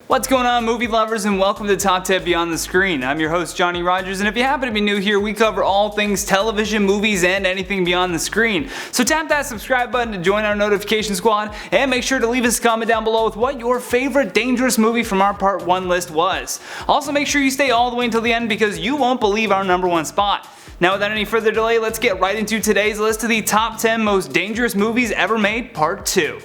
What's going on, movie lovers, and welcome to Top 10 Beyond the Screen. I'm your host, Johnny Rogers, and if you happen to be new here, we cover all things television, movies, and anything beyond the screen. So tap that subscribe button to join our notification squad, and make sure to leave us a comment down below with what your favorite dangerous movie from our Part 1 list was. Also, make sure you stay all the way until the end because you won't believe our number 1 spot. Now, without any further delay, let's get right into today's list of the top 10 most dangerous movies ever made, Part 2.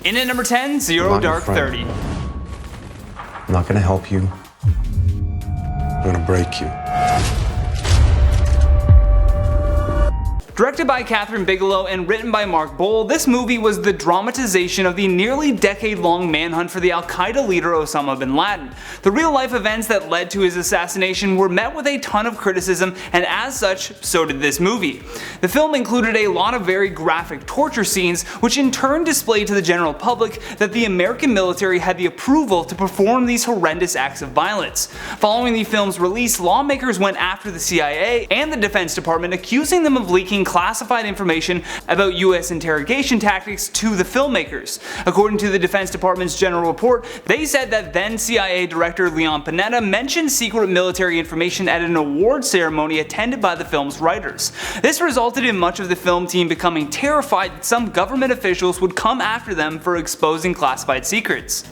In at number 10, Zero Dark 30. I'm not gonna help you. I'm gonna break you. Directed by Catherine Bigelow and written by Mark Boal, this movie was the dramatization of the nearly decade-long manhunt for the Al-Qaeda leader Osama bin Laden. The real-life events that led to his assassination were met with a ton of criticism, and as such, so did this movie. The film included a lot of very graphic torture scenes, which in turn displayed to the general public that the American military had the approval to perform these horrendous acts of violence. Following the film's release, lawmakers went after the CIA and the Defense Department, accusing them of leaking classified information about US interrogation tactics to the filmmakers. According to the Defense Department's general report, they said that then CIA Director Leon Panetta mentioned secret military information at an award ceremony attended by the film's writers. This resulted in much of the film team becoming terrified that some government officials would come after them for exposing classified secrets.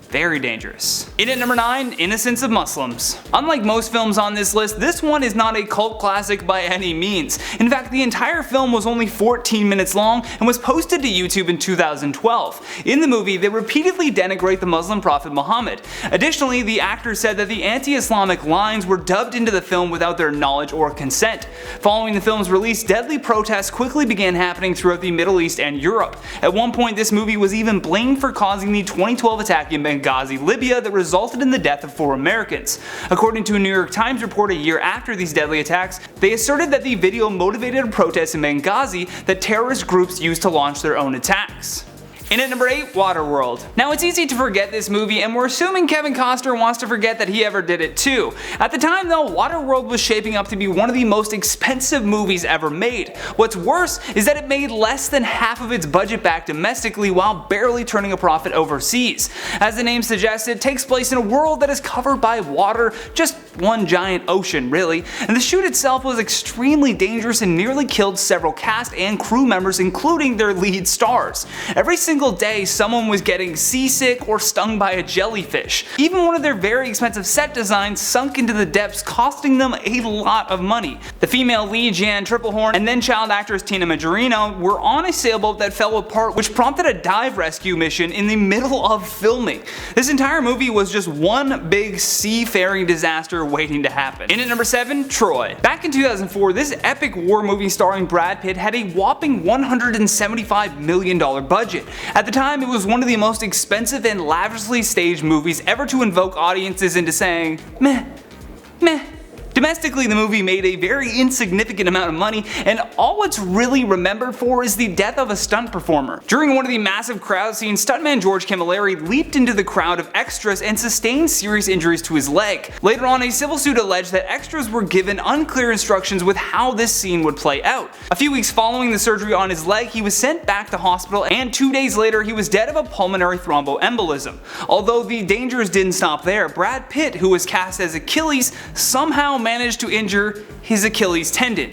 Very dangerous. In at number 9, Innocence of Muslims. Unlike most films on this list, this one is not a cult classic by any means. In fact, the entire film was only 14 minutes long and was posted to YouTube in 2012. In the movie, they repeatedly denigrate the Muslim prophet Muhammad. Additionally, the actors said that the anti-Islamic lines were dubbed into the film without their knowledge or consent. Following the film's release, deadly protests quickly began happening throughout the Middle East and Europe. At one point, this movie was even blamed for causing the 2012 attack in Benghazi, Libya that resulted in the death of 4 Americans. According to a New York Times report a year after these deadly attacks, they asserted that the video motivated a protest in Benghazi that terrorist groups used to launch their own attacks. In at number 8, Waterworld. Now, it's easy to forget this movie, and we're assuming Kevin Costner wants to forget that he ever did it too. At the time though, Waterworld was shaping up to be one of the most expensive movies ever made. What's worse is that it made less than half of its budget back domestically while barely turning a profit overseas. As the name suggests, it takes place in a world that is covered by water, just one giant ocean really, and the shoot itself was extremely dangerous and nearly killed several cast and crew members, including their lead stars. Every single day someone was getting seasick or stung by a jellyfish. Even one of their very expensive set designs sunk into the depths, costing them a lot of money. The female lead Jan Triplehorn and then child actress Tina Majorino were on a sailboat that fell apart, which prompted a dive rescue mission in the middle of filming. This entire movie was just one big seafaring disaster waiting to happen. In at number 7, Troy. Back in 2004, this epic war movie starring Brad Pitt had a whopping $175 million budget. At the time, it was one of the most expensive and lavishly staged movies ever to invoke audiences into saying, meh, meh. Domestically, the movie made a very insignificant amount of money, and all it's really remembered for is the death of a stunt performer. During one of the massive crowd scenes, stuntman George Camilleri leaped into the crowd of extras and sustained serious injuries to his leg. Later on, a civil suit alleged that extras were given unclear instructions with how this scene would play out. A few weeks following the surgery on his leg, he was sent back to hospital, and 2 days later, he was dead of a pulmonary thromboembolism. Although the dangers didn't stop there, Brad Pitt, who was cast as Achilles, somehow managed to injure his Achilles tendon,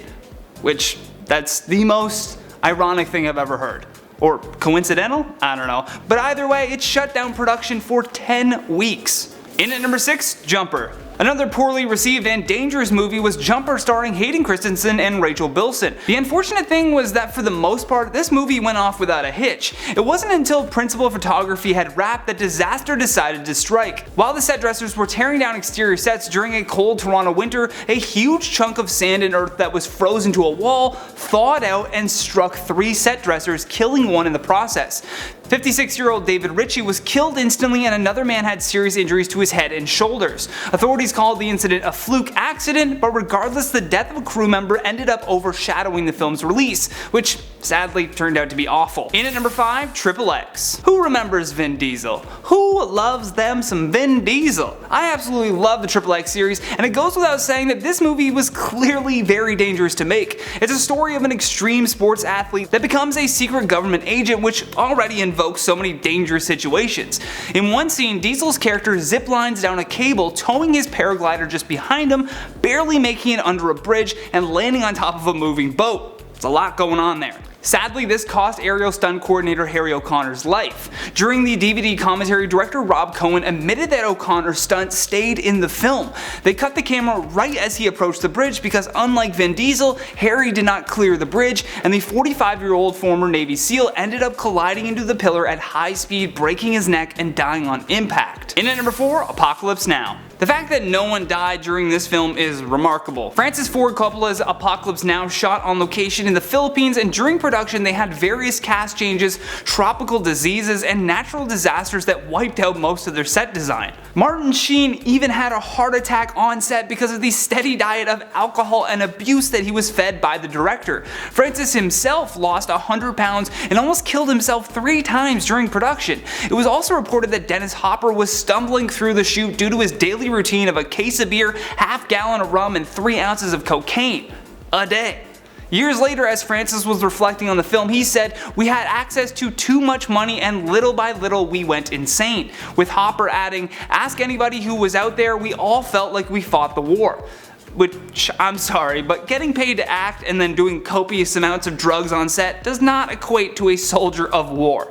which that's the most ironic thing I've ever heard. Or coincidental? I don't know. But either way, it shut down production for 10 weeks. In at number 6, Jumper. Another poorly received and dangerous movie was Jumper, starring Hayden Christensen and Rachel Bilson. The unfortunate thing was that for the most part, this movie went off without a hitch. It wasn't until principal photography had wrapped that disaster decided to strike. While the set dressers were tearing down exterior sets during a cold Toronto winter, a huge chunk of sand and earth that was frozen to a wall thawed out and struck 3 set dressers, killing one in the process. 56-year-old David Ritchie was killed instantly and another man had serious injuries to his head and shoulders. Authorities called the incident a fluke accident, but regardless, the death of a crew member ended up overshadowing the film's release, which sadly turned out to be awful. In at number 5, Triple X. Who remembers Vin Diesel? Who loves them some Vin Diesel? I absolutely love the Triple X series, and it goes without saying that this movie was clearly very dangerous to make. It's a story of an extreme sports athlete that becomes a secret government agent, which already invokes so many dangerous situations. In one scene, Diesel's character ziplines down a cable, towing his paraglider just behind him, barely making it under a bridge and landing on top of a moving boat. There's a lot going on there. Sadly, this cost aerial stunt coordinator Harry O'Connor's life. During the DVD commentary, director Rob Cohen admitted that O'Connor's stunt stayed in the film. They cut the camera right as he approached the bridge because unlike Vin Diesel, Harry did not clear the bridge, and the 45-year-old former Navy SEAL ended up colliding into the pillar at high speed, breaking his neck and dying on impact. In at number 4, Apocalypse Now. The fact that no one died during this film is remarkable. Francis Ford Coppola's Apocalypse Now shot on location in the Philippines, and during production they had various cast changes, tropical diseases, and natural disasters that wiped out most of their set design. Martin Sheen even had a heart attack on set because of the steady diet of alcohol and abuse that he was fed by the director. Francis himself lost 100 pounds and almost killed himself 3 times during production. It was also reported that Dennis Hopper was stumbling through the shoot due to his daily routine of a case of beer, half gallon of rum, and 3 ounces of cocaine a day. Years later, as Francis was reflecting on the film, he said, "We had access to too much money and little by little we went insane." With Hopper adding, "Ask anybody who was out there, we all felt like we fought the war." Which, I'm sorry, but getting paid to act and then doing copious amounts of drugs on set does not equate to a soldier of war.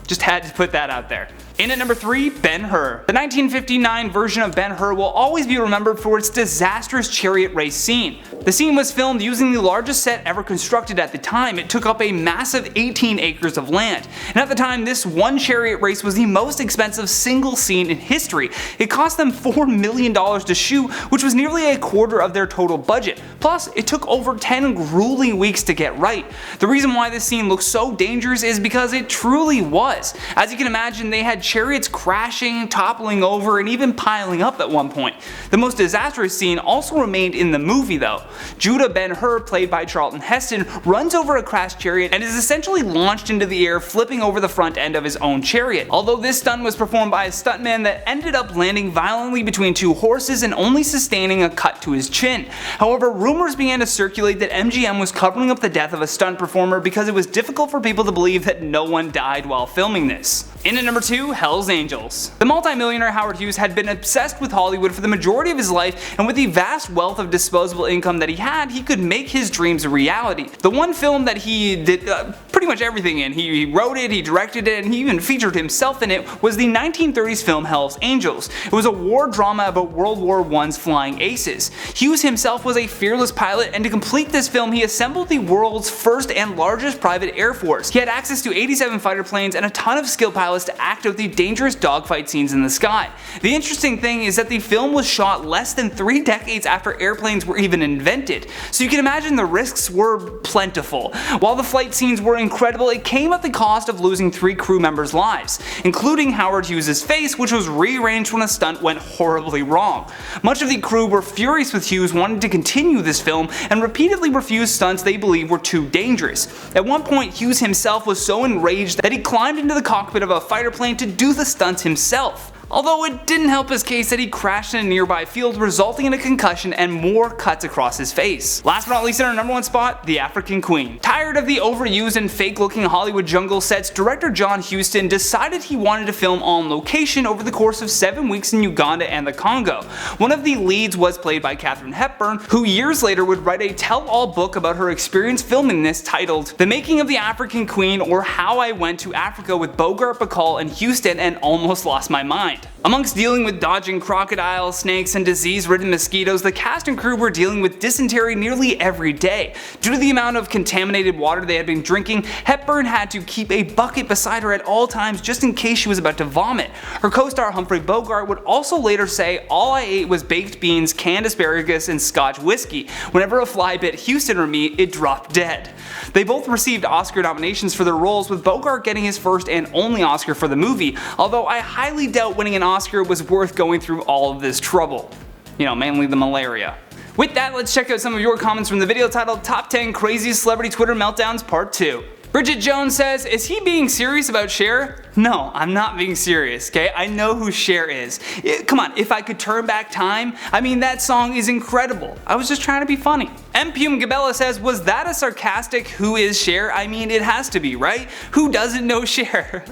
Just had to put that out there. In at number 3, Ben-Hur. The 1959 version of Ben-Hur will always be remembered for its disastrous chariot race scene. The scene was filmed using the largest set ever constructed at the time. It took up a massive 18 acres of land. And at the time, this one chariot race was the most expensive single scene in history. It cost them $4 million to shoot, which was nearly a quarter of their total budget. Plus, it took over 10 grueling weeks to get right. The reason why this scene looks so dangerous is because it truly was. As you can imagine, they had chariots crashing, toppling over, and even piling up at one point. The most disastrous scene also remained in the movie though. Judah Ben-Hur, played by Charlton Heston, runs over a crashed chariot and is essentially launched into the air, flipping over the front end of his own chariot. Although this stunt was performed by a stuntman that ended up landing violently between 2 horses and only sustaining a cut to his chin. However, rumors began to circulate that MGM was covering up the death of a stunt performer because it was difficult for people to believe that no one died while filming this. In at number 2, Hell's Angels. The multimillionaire Howard Hughes had been obsessed with Hollywood for the majority of his life, and with the vast wealth of disposable income that he had, he could make his dreams a reality. The one film that he did pretty much everything in, he wrote it, he directed it, and he even featured himself in it, was the 1930s film Hell's Angels. It was a war drama about World War I's flying aces. Hughes himself was a fearless pilot, and to complete this film he assembled the world's first and largest private air force. He had access to 87 fighter planes and a ton of skilled pilots to act out the dangerous dogfight scenes in the sky. The interesting thing is that the film was shot less than 3 decades after airplanes were even invented, so you can imagine the risks were plentiful. While the flight scenes were incredible, it came at the cost of losing 3 crew members' lives, including Howard Hughes' face, which was rearranged when a stunt went horribly wrong. Much of the crew were furious with Hughes wanting to continue this film and repeatedly refused stunts they believed were too dangerous. At one point, Hughes himself was so enraged that he climbed into the cockpit of a fighter plane to do the stunts himself. Although it didn't help his case that he crashed in a nearby field, resulting in a concussion and more cuts across his face. Last but not least, in our number 1 spot, The African Queen. Tired of the overused and fake-looking Hollywood jungle sets, director John Huston decided he wanted to film on location over the course of 7 weeks in Uganda and the Congo. One of the leads was played by Katharine Hepburn, who years later would write a tell-all book about her experience filming this, titled The Making of the African Queen, or How I Went to Africa with Bogart, Bacall, and Huston and Almost Lost My Mind. Amongst dealing with dodging crocodiles, snakes, and disease-ridden mosquitoes, the cast and crew were dealing with dysentery nearly every day. Due to the amount of contaminated water they had been drinking, Hepburn had to keep a bucket beside her at all times just in case she was about to vomit. Her co-star Humphrey Bogart would also later say, "All I ate was baked beans, canned asparagus, and Scotch whiskey. Whenever a fly bit Houston or me, it dropped dead." They both received Oscar nominations for their roles, with Bogart getting his first and only Oscar for the movie, although I highly doubt winning an Oscar was worth going through all of this trouble. You know, mainly the malaria. With that, let's check out some of your comments from the video titled Top 10 Craziest Celebrity Twitter Meltdowns Part 2. Bridget Jones says, is he being serious about Cher? No, I'm not being serious, okay? I know who Cher is. Come on, if I could turn back time, I mean, that song is incredible. I was just trying to be funny. M. Pume Gabella says, was that a sarcastic who is Cher? I mean, it has to be, right? Who doesn't know Cher?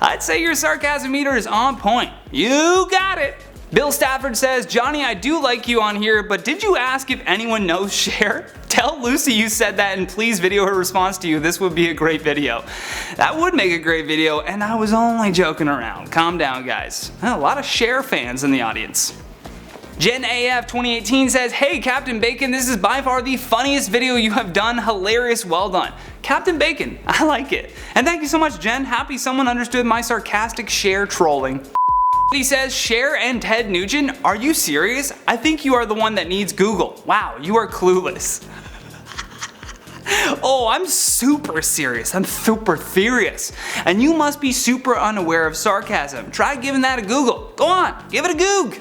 I'd say your sarcasm meter is on point. You got it. Bill Stafford says, Johnny, I do like you on here, but did you ask if anyone knows Cher? Tell Lucy you said that and please video her response to you. This would be a great video. That would make a great video, and I was only joking around. Calm down, guys. A lot of Cher fans in the audience. Jen AF 2018 says, hey Captain Bacon, this is by far the funniest video you have done. Hilarious, well done. Captain Bacon, I like it. And thank you so much, Jen. Happy someone understood my sarcastic Cher trolling. He says, Cher and Ted Nugent, are you serious? I think you are the one that needs Google. Wow, you are clueless. Oh, I'm super serious. I'm super furious. And you must be super unaware of sarcasm. Try giving that a Google. Go on, give it a Goog.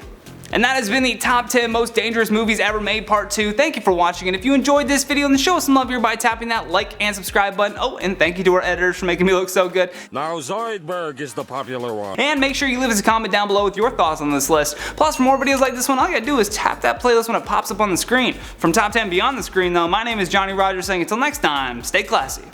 And that has been the top 10 most dangerous movies ever made part 2. Thank you for watching, and if you enjoyed this video, then show us some love here by tapping that like and subscribe button. Oh, and thank you to our editors for making me look so good. Now Zoidberg is the popular one. And make sure you leave us a comment down below with your thoughts on this list. Plus, for more videos like this one, all you gotta do is tap that playlist when it pops up on the screen. From Top 10 Beyond the Screen though, my name is Johnny Rogers saying until next time, stay classy.